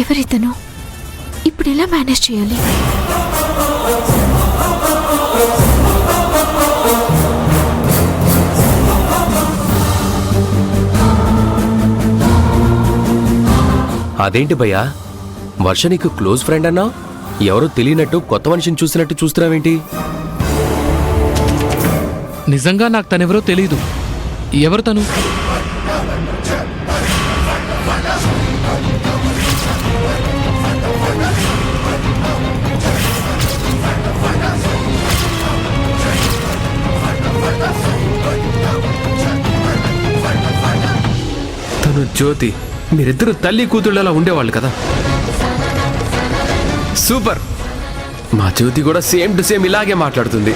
ఎవరితను? ఇప్పుడు ఎలా మేనేజ్ చేయాలి? అదేంటి భయ్యా, వర్ష నీకు క్లోజ్ ఫ్రెండ్ అన్నా? ఎవరో తెలియనట్టు కొత్త మనిషిని చూసినట్టు చూస్తున్నావేంటి? నిజంగా నాకు తనెవరో తెలీదు. ఎవరు తను? తను జ్యోతి. మీరిద్దరూ తల్లి కూతుళ్ళలా ఉండేవాళ్ళు కదా. సూపర్. మా జ్యోతి కూడా సేమ్ టు సేమ్ ఇలాగే మాట్లాడుతుంది.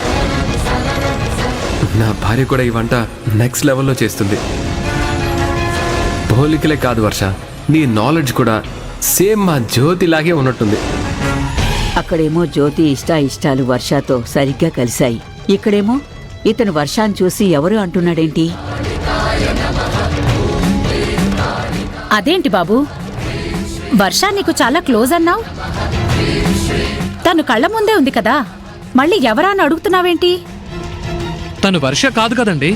నా భార్య కూడా ఈ వంట నెక్స్ట్ లెవెల్లో చేస్తుంది. పోలికలే కాదు వర్ష, నీ నాలెడ్జ్ కూడా సేమ్ మా జ్యోతిలాగే ఉన్నట్టుంది. అక్కడేమో జ్యోతి ఇష్టాలు వర్షతో సరిగ్గా కలిశాయి. ఇక్కడేమో ఇతను వర్షాన్ని చూసి ఎవరు అంటున్నాడేంటి? అదేంటి బాబు, వర్ష నీకు చాలా క్లోజ్ అన్నావు. తను కళ్ళ ముందే ఉంది కదా, మళ్ళీ ఎవరా అని అడుగుతున్నావేంటి? తను వర్ష కాదు కదండి.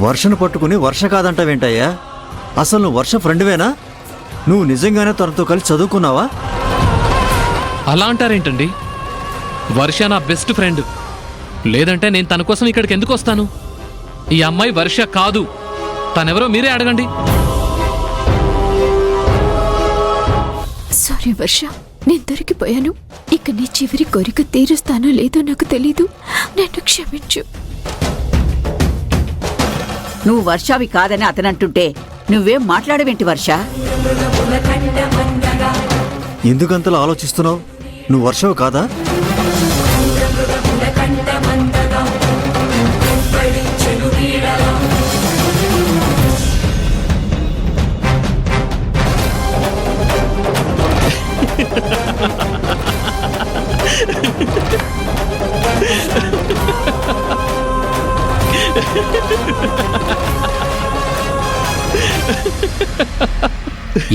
వర్షను పట్టుకుని వర్ష కాదంటావేంటయ్యా? అసలు నువ్వు వర్ష ఫ్రెండ్వేనా? నువ్వు నిజంగానే తనతో కలిసి చదువుకున్నావా? అలా అంటారేంటండి? వర్ష నా బెస్ట్ ఫ్రెండ్. లేదంటే నేను తన కోసం ఇక్కడికి ఎందుకు వస్తాను? ఈ అమ్మాయి వర్ష కాదు. తనెవరో మీరే అడగండి. సారీ వర్ష, నేను దొరికిపోయాను. ఇక నీ చివరి కోరిక తీరుస్తానో లేదో నాకు తెలీదు. నన్ను క్షమించు. నువ్వు వర్షావి కాదని అతనంటుంటే నువ్వేం మాట్లాడవేంటి వర్ష? ఎందుకంతలా ఆలోచిస్తున్నావు? నువ్వు వర్షవు కాదా?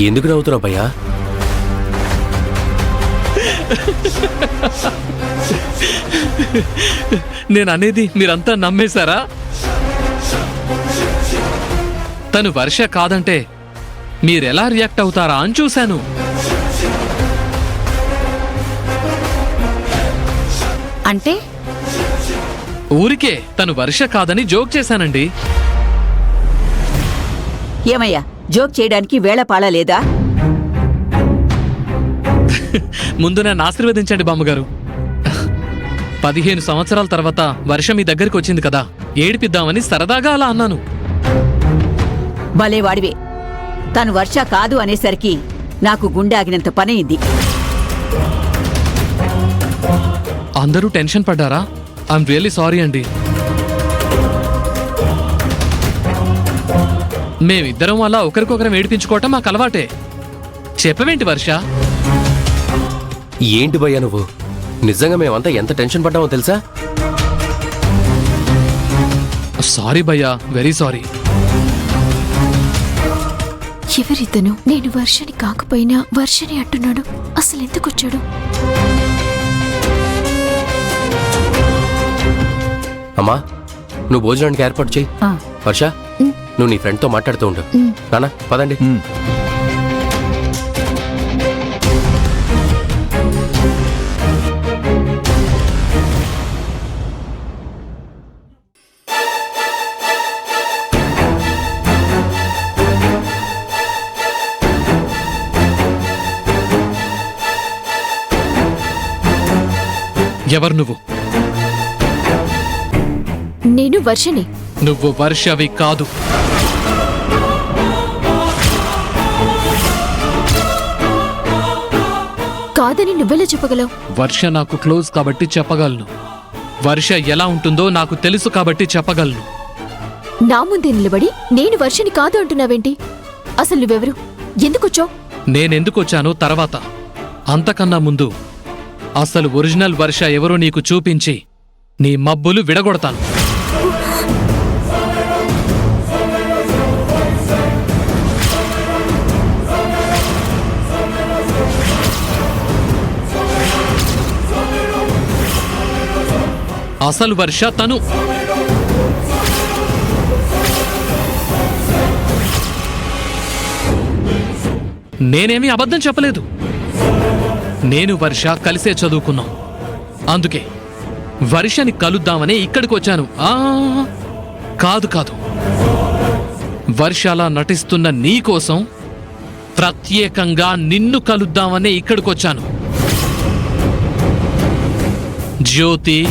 ఎందుకు నవ్వుతున్నావు భయ్యా? నేను అనేది మీరంతా నమ్మేశారా? తను వర్ష కాదంటే మీరెలా రియాక్ట్ అవుతారా అని చూశాను. అంటే ఊరికే తను వర్ష కాదని జోక్ చేశానండి. ఏమయ్యా, జోక్ చేయడానికి వేళపాళ లేదా? ముందు నన్ను ఆశీర్వదించండి బామ్మగారు. 15 సంవత్సరాల తర్వాత వర్ష మీ దగ్గరికి వచ్చింది కదా, ఏడిపిద్దామని సరదాగా అలా అన్నాను. భలేవాడివే. తను వర్ష కాదు అనేసరికి నాకు గుండె ఆగినంత పనయింది. అందరూ టెన్షన్ పడ్డారా? ఐఎమ్ రియల్లీ సారీ అండి. మేమిద్దరం అలా ఒకరికొకరం ఏడిపించుకోవటం మాకు అలవాటే. చెప్పవేంటి వర్ష? ఏంటి భయ్యా నువ్వు? నిజంగా మేమంతా ఎంత టెన్షన్ పడ్డామో తెలుసా? సారీ భయ్యా, వెరీ సారీ. ఎవరితను? నేను వర్షని కాకపోయినా వర్షని అంటున్నాడు. అసలు ఎందుకు వచ్చాడు? అమ్మా, నువ్వు భోజనానికి ఏర్పాటు చెయ్యి. వర్ష, నువ్వు నీ ఫ్రెండ్తో మాట్లాడుతూ ఉండు. నాన్న పదండి. ఎవరు నువ్వు? నేను వర్షని. నువ్వు వర్షవి కాదు. కాదని నువ్వెలా చెప్పగలవు? వర్ష నాకు క్లోజ్ కాబట్టి చెప్పగలను. వర్ష ఎలా ఉంటుందో నాకు తెలుసు కాబట్టి చెప్పగలను. నా ముందే నిలబడి నేను వర్షని కాదు అంటున్నావేంటి? అసలు నువ్వెవరు? ఎందుకొచ్చావు? నేనెందుకొచ్చానో తర్వాత. అంతకన్నా ముందు అసలు ఒరిజినల్ వర్ష ఎవరో నీకు చూపించి నీ మబ్బులు విడగొడతాను. అసలు వర్ష తను. నేనేమీ అబద్ధం చెప్పలేదు. నేను వర్ష కలిసే చదువుకున్నాం. అందుకే వర్షని కలుద్దామని ఇక్కడికి వచ్చాను. కాదు కాదు, వర్షలా నటిస్తున్న నీకోసం ప్రత్యేకంగా నిన్ను కలుద్దామని ఇక్కడికొచ్చాను. జ్యోతి,